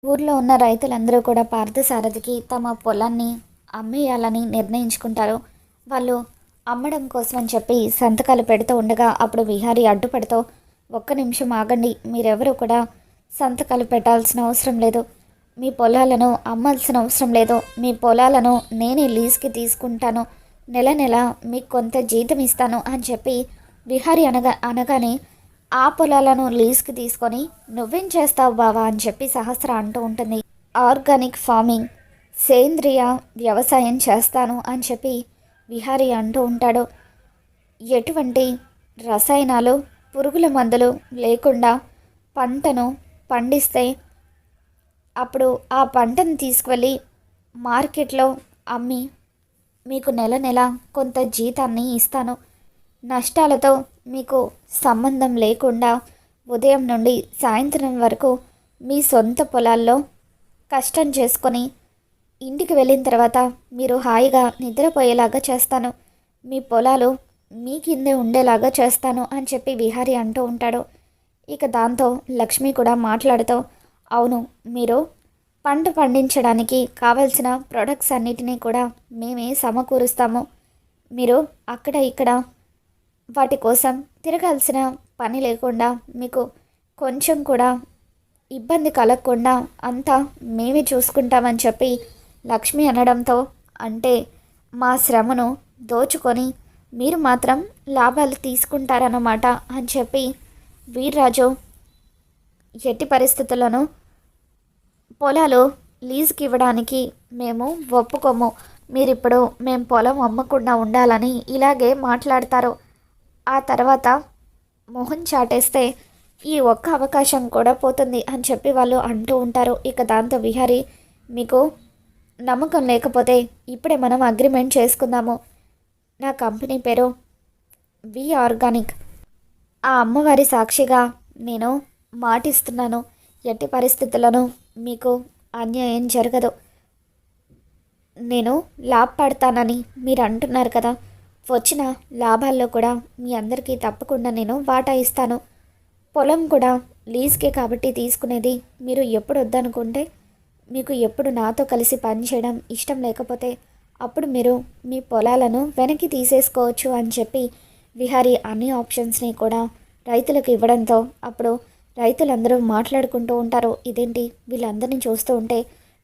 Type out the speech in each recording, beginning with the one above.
ఊర్లో ఉన్న రైతులందరూ కూడా పార్థసారథికి తమ పొలాన్ని అమ్మేయాలని నిర్ణయించుకుంటారు. వాళ్ళు అమ్మడం కోసం అని చెప్పి సంతకాలు పెడుతూ ఉండగా అప్పుడు విహారీ అడ్డుపడుతూ, ఒక్క నిమిషం ఆగండి, మీరెవరూ కూడా సంతకాలు పెట్టాల్సిన అవసరం లేదు, మీ పొలాలను అమ్మాల్సిన అవసరం లేదు, మీ పొలాలను నేనే లీజ్కి తీసుకుంటాను, నెల నెల మీకు కొంత జీతం ఇస్తాను అని చెప్పి విహారీ అనగానే ఆ పొలాలను లీజ్కి తీసుకొని, నువ్వేం చేస్తావు బావా అని చెప్పి సహస్ర అంటూ ఉంటుంది. ఆర్గానిక్ ఫార్మింగ్, సేంద్రియ వ్యవసాయం చేస్తాను అని చెప్పి విహారీ అంటూ ఉంటాడు. ఎటువంటి రసాయనాలు, పురుగుల మందులు లేకుండా పంటను పండిస్తే అప్పుడు ఆ పంటను తీసుకువెళ్ళి మార్కెట్లో అమ్మి మీకు నెల నెల కొంత జీతాన్ని ఇస్తాను. నష్టాలతో మీకు సంబంధం లేకుండా ఉదయం నుండి సాయంత్రం వరకు మీ సొంత పొలాల్లో కష్టం చేసుకొని ఇంటికి వెళ్ళిన తర్వాత మీరు హాయిగా నిద్రపోయేలాగా చేస్తాను, మీ పొలాలు మీ కిందే ఉండేలాగా చేస్తాను అని చెప్పి విహారీ అంటూ ఉంటాడు. ఇక దాంతో లక్ష్మి కూడా మాట్లాడుతూ, అవును, మీరు పంట పండించడానికి కావలసిన ప్రొడక్ట్స్ అన్నిటినీ కూడా మేమే సమకూరుస్తాము, మీరు అక్కడ ఇక్కడ వాటి కోసం తిరగాల్సిన పని లేకుండా, మీకు కొంచెం కూడా ఇబ్బంది కలగకుండా అంతా మేమే చూసుకుంటామని చెప్పి లక్ష్మి అనడంతో, అంటే మా శ్రమను దోచుకొని మీరు మాత్రం లాభాలు తీసుకుంటారన్నమాట అని చెప్పి వీర్రాజు, ఎట్టి పరిస్థితులను పొలాలు లీజుకి ఇవ్వడానికి మేము ఒప్పుకోము, మీరిప్పుడు మేము పొలం అమ్మకుండా ఉండాలని ఇలాగే మాట్లాడతారు, ఆ తర్వాత మొహం చాటేస్తే ఈ ఒక్క అవకాశం కూడా పోతుంది అని చెప్పి వాళ్ళు అంటూ ఉంటారు. ఇక దాంతో విహారీ, మీకు నమ్మకం లేకపోతే ఇప్పుడే మనం అగ్రిమెంట్ చేసుకుందాము, నా కంపెనీ పేరు వి ఆర్గానిక్, ఆ అమ్మవారి సాక్షిగా నేను మాటిస్తున్నాను, ఎట్టి పరిస్థితులను మీకు అన్యాయం జరగదు, నేను లాభపడతానని మీరు అంటున్నారు కదా, వచ్చిన లాభాల్లో కూడా మీ అందరికీ తప్పకుండా నేను వాటా ఇస్తాను, పొలం కూడా లీజ్కే కాబట్టి తీసుకునేది, మీరు ఎప్పుడు వద్దనుకుంటే, మీకు ఎప్పుడు నాతో కలిసి పనిచేయడం ఇష్టం లేకపోతే అప్పుడు మీరు మీ పొలాలను వెనక్కి తీసేసుకోవచ్చు అని చెప్పి విహారీ అన్ని ఆప్షన్స్ని కూడా రైతులకు ఇవ్వడంతో అప్పుడు రైతులందరూ మాట్లాడుకుంటూ ఉంటారు. ఇదేంటి, వీళ్ళందరినీ చూస్తూ ఉంటే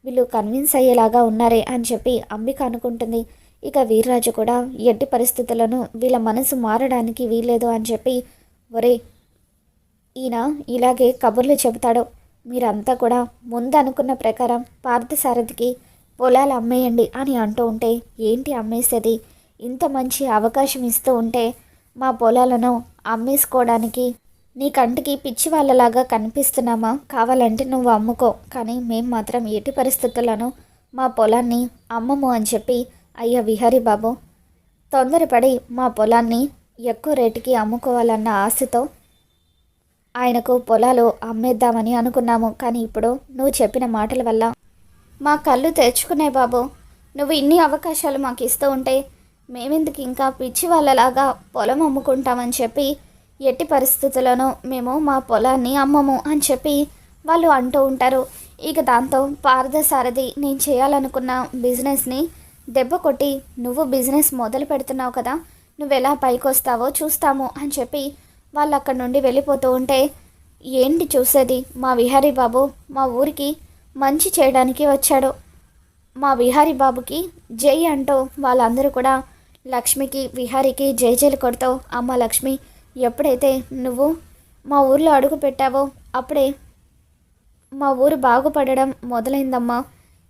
వీళ్ళు కన్విన్స్ అయ్యేలాగా ఉన్నారే అని చెప్పి అంబిక అనుకుంటుంది. ఇక వీర్రాజు కూడా ఎట్టి పరిస్థితులను వీళ్ళ మనసు మారడానికి వీల్లేదు అని చెప్పి, ఒరే, ఈయన ఇలాగే కబుర్లు చెబుతాడు, మీరంతా కూడా ముందు అనుకున్న ప్రకారం పార్థసారథికి పొలాలు అమ్మేయండి అని అంటూ ఉంటే, ఏంటి అమ్మేసేది, ఇంత మంచి అవకాశం ఇస్తూ ఉంటే మా పొలాలను అమ్మేసుకోవడానికి నీ కంటికి పిచ్చి వాళ్ళలాగా కనిపిస్తున్నామా, కావాలంటే నువ్వు అమ్ముకో, కానీ మేము మాత్రం ఎట్టి పరిస్థితులను మా పొలాన్ని అమ్మము అని చెప్పి, అయ్యా విహారీ బాబు, తొందరపడి మా పొలాన్ని ఎక్కువ రేటుకి అమ్ముకోవాలన్న ఆశతో ఆయనకు పొలాలు అమ్మేద్దామని అనుకున్నాము, కానీ ఇప్పుడు నువ్వు చెప్పిన మాటల వల్ల మా కళ్ళు తెరుచుకున్నాయి బాబు, నువ్వు ఇన్ని అవకాశాలు మాకు ఇస్తూ ఉంటే మేమెందుకు ఇంకా పిచ్చి వాళ్ళలాగా పొలం అమ్ముకుంటామని చెప్పి, ఎట్టి పరిస్థితులను మేము మా పొలాన్ని అమ్మము అని చెప్పి వాళ్ళు అంటూ ఉంటారు. ఇక దాంతో పార్థసారథి, నేను చేయాలనుకున్న బిజినెస్ని దెబ్బ కొట్టి నువ్వు బిజినెస్ మొదలు పెడుతున్నావు కదా, నువ్వు ఎలా పైకి వస్తావో చూస్తాము అని చెప్పి వాళ్ళు అక్కడి నుండి వెళ్ళిపోతూ ఉంటే, ఏంటి చూసేది, మా విహారీ బాబు మా ఊరికి మంచి చేయడానికి వచ్చాడు, మా విహారీ బాబుకి జై అంటూ వాళ్ళందరూ కూడా లక్ష్మికి విహారీకి జైలు కొడుతూ, అమ్మ లక్ష్మి, ఎప్పుడైతే నువ్వు మా ఊర్లో అడుగు పెట్టావో అప్పుడే మా ఊరు బాగుపడడం మొదలైందమ్మా,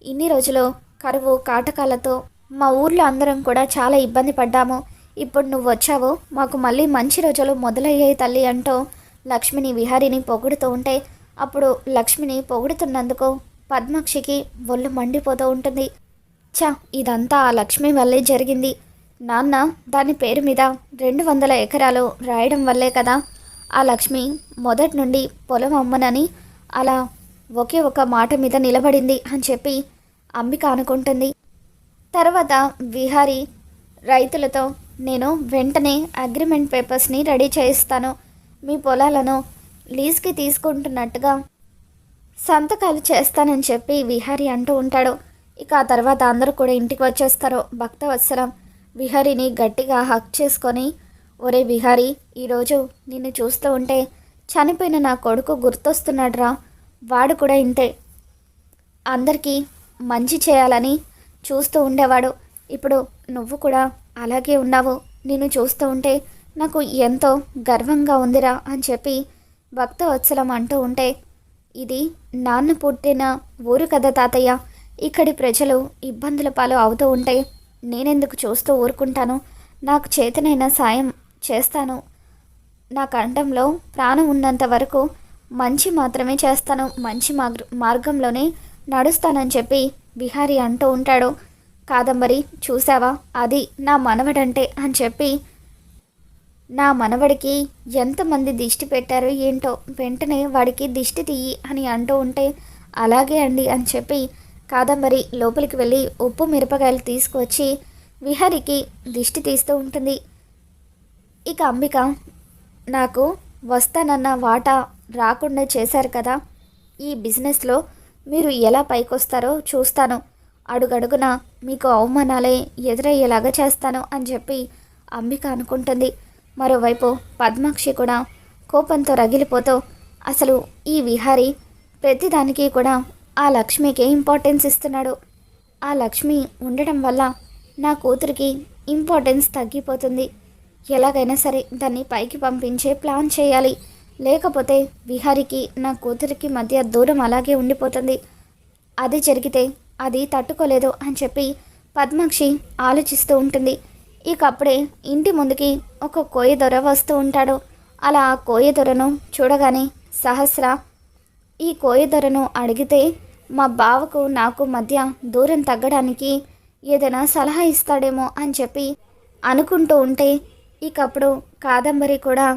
ఇన్ని రోజులు కరువు కాటకాలతో మా ఊర్లో అందరం కూడా చాలా ఇబ్బంది పడ్డాము, ఇప్పుడు నువ్వు వచ్చావు, మాకు మళ్ళీ మంచి రోజులు మొదలయ్యాయి తల్లి అంటూ లక్ష్మిని విహారీని పొగుడుతూ ఉంటే, అప్పుడు లక్ష్మిని పొగుడుతున్నందుకు పద్మాక్షికి ఒళ్ళు మండిపోతూ ఉంటుంది. ఇదంతా ఆ లక్ష్మి వల్లే జరిగింది, నాన్న దాని పేరు మీద 200 ఎకరాలు రాయడం వల్లే కదా ఆ లక్ష్మి మొదటి నుండి పొలం అమ్మనని అలా ఒకే ఒక మాట మీద నిలబడింది అని చెప్పి అంబిక అనుకుంటుంది. తర్వాత విహారీ రైతులతో, నేను వెంటనే అగ్రిమెంట్ పేపర్స్ని రెడీ చేయిస్తాను, మీ పొలాలను లీజ్కి తీసుకుంటున్నట్టుగా సంతకాలు చేస్తానని చెప్పి విహారీ అంటూ ఉంటాడు. ఇక ఆ తర్వాత అందరూ కూడా ఇంటికి వచ్చేస్తారు. భక్తవత్సలం విహారీని గట్టిగా హక్ చేసుకొని, ఒరే విహారీ, ఈరోజు నిన్ను చూస్తూ ఉంటే చనిపోయిన నా కొడుకు గుర్తొస్తున్నాడురా. వాడు కూడా ఇంతే, అందరికీ మంచి చేయాలని చూస్తూ ఉండేవాడు. ఇప్పుడు నువ్వు కూడా అలాగే ఉన్నావు. నిన్ను చూస్తూ ఉంటే నాకు ఎంతో గర్వంగా ఉందిరా అని చెప్పి భక్తవత్సలం అంటూ ఉంటే, ఇది నాన్న పుట్టిన ఊరు కదా తాతయ్య, ఇక్కడి ప్రజలు ఇబ్బందుల పాలు అవుతూ ఉంటే నేనెందుకు చూస్తూ ఊరుకుంటాను? నాకు చేతనైన సాయం చేస్తాను. నా కంఠంలో ప్రాణం ఉన్నంత వరకు మంచి మాత్రమే చేస్తాను, మంచి మార్గంలోనే నడుస్తానని చెప్పి విహారీ అంటూ ఉంటాడు. కాదంబరి, చూసావా, అది నా మనవడంటే అని చెప్పి, నా మనవడికి ఎంతమంది దిష్టి పెట్టారో ఏంటో, వెంటనే వాడికి దిష్టి తీయి అని అంటూ ఉంటే, అలాగే అండి అని చెప్పి కాదంబరి లోపలికి వెళ్ళి ఉప్పు మిరపకాయలు తీసుకువచ్చి విహారికి దిష్టి తీస్తూ ఉంటుంది. ఇక అంబిక, నాకు వస్తానన్న వాటా రాకుండా చేశారు కదా, ఈ బిజినెస్లో మీరు ఎలా పైకొస్తారో చూస్తాను, అడుగడుగున మీకు అవమానాలే ఎదురయ్యేలాగా చేస్తాను అని చెప్పి అంబిక అనుకుంటుంది. మరోవైపు పద్మాక్షి కూడా కోపంతో రగిలిపోతూ, అసలు ఈ విహారీ ప్రతిదానికి కూడా ఆ లక్ష్మికి ఇంపార్టెన్స్ ఇస్తున్నాడు. ఆ లక్ష్మి ఉండడం వల్ల నా కూతురికి ఇంపార్టెన్స్ తగ్గిపోతుంది. ఎలాగైనా సరే దాన్ని పైకి పంపించే ప్లాన్ చేయాలి, లేకపోతే విహారికి నా కూతురికి మధ్య దూరం అలాగే ఉండిపోతుంది. అది జరిగితే అది తట్టుకోలేదు అని చెప్పి పద్మాక్షి ఆలోచిస్తూ ఉంటుంది. ఇక అప్పుడే ఇంటి ముందుకి ఒక కోయదొర వస్తూ ఉంటాడు. అలా ఆ కోయదొరను చూడగానే సహస్ర ఈ కోయదొరను అడిగితే మా బావకు నాకు మధ్య దూరం తగ్గడానికి ఏదైనా సలహా ఇస్తాడేమో అని చెప్పి అనుకుంటూ ఉంటే, ఇక అప్పుడు కాదంబరి కూడా,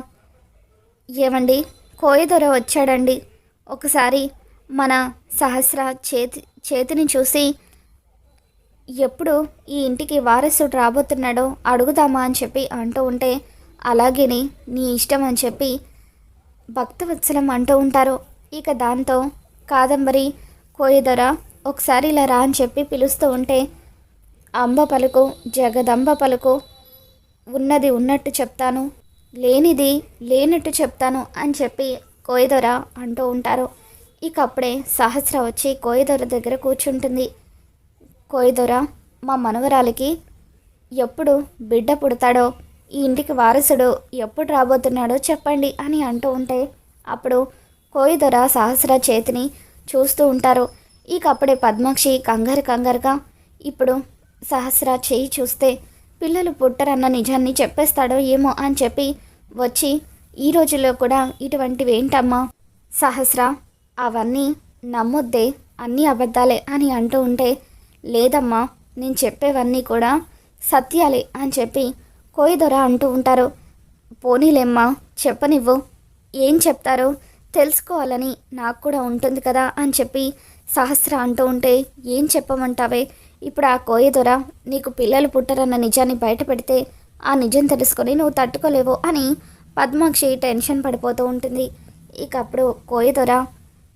ఏమండి, కోయదొర వచ్చాడండి, ఒకసారి మన సహస్ర చేతిని చూసి ఎప్పుడు ఈ ఇంటికి వారసుడు రాబోతున్నాడో అడుగుదామా అని చెప్పి అంటూ ఉంటే, అలాగేని నీ ఇష్టం అని చెప్పి భక్తవత్సలం అంటూ ఉంటారు. ఇక దాంతో కాదంబరి కోయదొర ఒకసారి ఇలా రా అని చెప్పి పిలుస్తూ ఉంటే, అంబ పలుకు జగదంబ పలుకు, ఉన్నది ఉన్నట్టు చెప్తాను, లేనిది లేనట్టు చెప్తాను అని చెప్పి కోయదొర అంటూ ఉంటారు. ఇక అప్పుడే సహస్ర వచ్చి కోయదొర దగ్గర కూర్చుంటుంది. కోయదొర, మా మనవరాలికి ఎప్పుడు బిడ్డ పుడతాడో, ఈ ఇంటికి వారసుడు ఎప్పుడు రాబోతున్నాడో చెప్పండి అని అంటూ ఉంటే, అప్పుడు కోయదొర సహస్ర చేతిని చూస్తూ ఉంటారు. ఇక అప్పుడే పద్మాక్షి కంగారుగా, ఇప్పుడు సహస్ర చేయి చూస్తే పిల్లలు పుట్టరన్న నిజాన్ని చెప్పేస్తాడో ఏమో అని చెప్పి వచ్చి, ఈ రోజుల్లో కూడా ఇటువంటివి ఏంటమ్మా సహస్ర, అవన్నీ నమ్మొద్దే, అన్నీ అబద్ధాలే అని అంటూ ఉంటే, లేదమ్మా, నేను చెప్పేవన్నీ కూడా సత్యాలే అని చెప్పి కోయదొర అంటూ ఉంటారు. పోనీలేమ్మా, చెప్పనివ్వు, ఏం చెప్తారో తెలుసుకోవాలని నాకు కూడా ఉంటుంది కదా అని చెప్పి సహస్ర అంటూ ఉంటే, ఏం చెప్పమంటావే, ఇప్పుడు ఆ కోయదొర నీకు పిల్లలు పుట్టరన్న నిజాన్ని బయట పెడితే ఆ నిజం తెలుసుకొని నువ్వు తట్టుకోలేవు అని పద్మాక్షి టెన్షన్ పడిపోతూ ఉంటుంది. ఇక అప్పుడు కోయదొర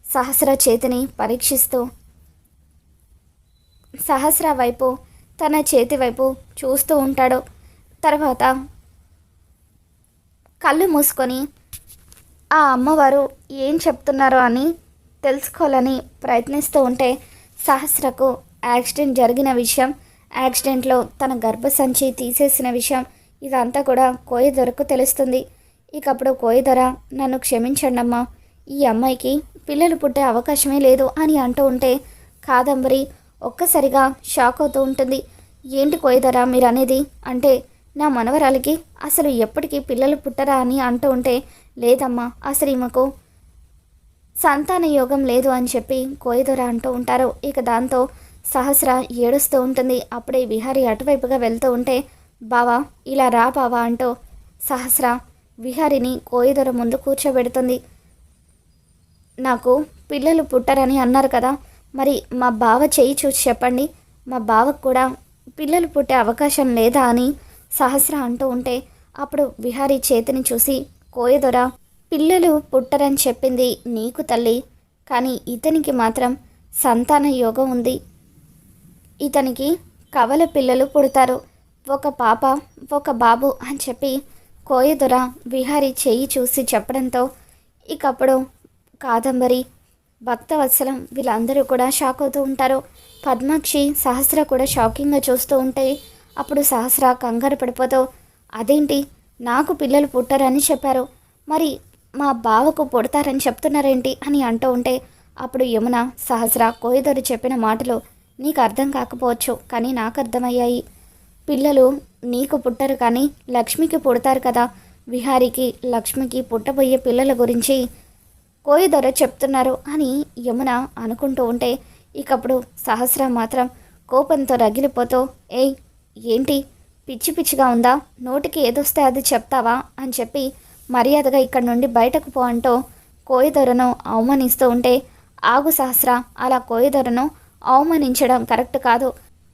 సహస్ర చేతిని పరీక్షిస్తూ సహస్ర వైపు, తన చేతి వైపు చూస్తూ ఉంటాడు. తర్వాత కళ్ళు మూసుకొని ఆ అమ్మవారు ఏం చెప్తున్నారో అని తెలుసుకోవాలని ప్రయత్నిస్తూ ఉంటే, సహస్రకు యాక్సిడెంట్ జరిగిన విషయం, యాక్సిడెంట్లో తన గర్భసంచి తీసేసిన విషయం, ఇదంతా కూడా కోయదొరకు తెలుస్తుంది. ఇక అప్పుడు కోయదొర, నన్ను క్షమించండి అమ్మా, ఈ అమ్మాయికి పిల్లలు పుట్టే అవకాశమే లేదు అని అంటూ ఉంటే, కాదంబరి ఒక్కసారిగా షాక్ అవుతూ ఉంటుంది. ఏంటి కోయదొర మీరు అనేది, అంటే నా మనవరాలికి అసలు ఎప్పటికీ పిల్లలు పుట్టరా అని అంటూ ఉంటే, లేదమ్మా, అసలు ఈమెకు సంతాన యోగం లేదు అని చెప్పి కోయదొర అంటూ ఉంటారు. ఇక దాంతో సహస్ర ఏడుస్తూ ఉంటుంది. అప్పుడే విహారీ అటువైపుగా వెళ్తూ ఉంటే, బావా ఇలా రా బావా అంటూ సహస్ర విహారిని కోయదొర ముందు కూర్చోబెడుతుంది. నాకు పిల్లలు పుట్టరని అన్నారు కదా, మరి మా బావ చేయి చూసి చెప్పండి, మా బావకు కూడా పిల్లలు పుట్టే అవకాశం లేదా అని సహస్ర అంటూ ఉంటే, అప్పుడు విహారీ చేతిని చూసి కోయదొర, పిల్లలు పుట్టరని చెప్పింది నీకు తల్లి, కానీ ఇతనికి మాత్రం సంతాన యోగం ఉంది. ఇతనికి కవల పిల్లలు పుడతారు, ఒక పాప ఒక బాబు అని చెప్పి కోయదొర విహారీ చెయ్యి చూసి చెప్పడంతో ఇకప్పుడు కాదంబరి, భక్తవత్సలం వీళ్ళందరూ కూడా షాక్ అవుతూ ఉంటారు. పద్మాక్షి, సహస్ర కూడా షాకింగ్గా చూస్తూ ఉంటే అప్పుడు సహస్ర కంగారు పడిపోతూ, అదేంటి నాకు పిల్లలు పుట్టారని చెప్పారు, మరి మా బావకు పుడతారని చెప్తున్నారేంటి అని అంటూ ఉంటే అప్పుడు యమున, సహస్ర, కోయదొర చెప్పిన మాటలు నీకు అర్థం కాకపోవచ్చు, కానీ నాకు అర్థమయ్యాయి. పిల్లలు నీకు పుట్టరు కానీ లక్ష్మికి పుడతారు కదా, విహారీకి లక్ష్మికి పుట్టబోయే పిల్లల గురించి కోయదొర చెప్తున్నారు అని యమున అనుకుంటూ ఉంటే ఇకప్పుడు సహస్ర మాత్రం కోపంతో రగిలిపోతూ, ఏయ్ ఏంటి పిచ్చి పిచ్చిగా ఉందా, నోటికి ఏదొస్తే అది చెప్తావా అని చెప్పి మర్యాదగా ఇక్కడి నుండి బయటకు పో అంటూ కోయదొరను అవమానిస్తూ ఉంటే, ఆగు సహస్ర, అలా కోయదొరను అవమానించడం కరెక్ట్ కాదు.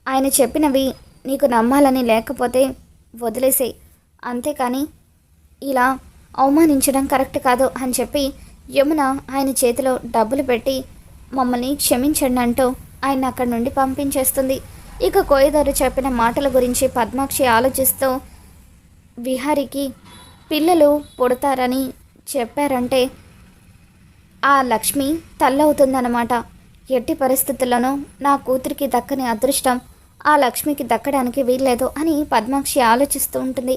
ఆయన చెప్పినవి నీకు నమ్మాలని లేకపోతే వదిలేసే, అంతేకాని ఇలా అవమానించడం కరెక్ట్ కాదు అని చెప్పి యమున ఆయన చేతిలో డబ్బులు పెట్టి మమ్మల్ని క్షమించండి అంటూ ఆయన అక్కడి నుండి పంపించేస్తుంది. ఇక కోయదొర చెప్పిన మాటల గురించి పద్మాక్షి ఆలోచిస్తూ, విహారికి పిల్లలు పుడతారని చెప్పారంటే ఆ లక్ష్మి తల్లవుతుందన్నమాట. ఎట్టి పరిస్థితుల్లోనూ నా కూతురికి దక్కని అదృష్టం ఆ లక్ష్మికి దక్కడానికి వీల్లేదు అని పద్మాక్షి ఆలోచిస్తూ ఉంటుంది.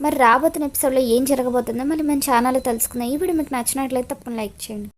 మరి రాబోతున్న ఎపిసోడ్లో ఏం జరగబోతుందో మళ్ళీ మన ఛానల్లో తెలుసుకుందాం. ఈ వీడియో మీకు నచ్చినట్లయితే తప్పకుండా లైక్ చేయండి.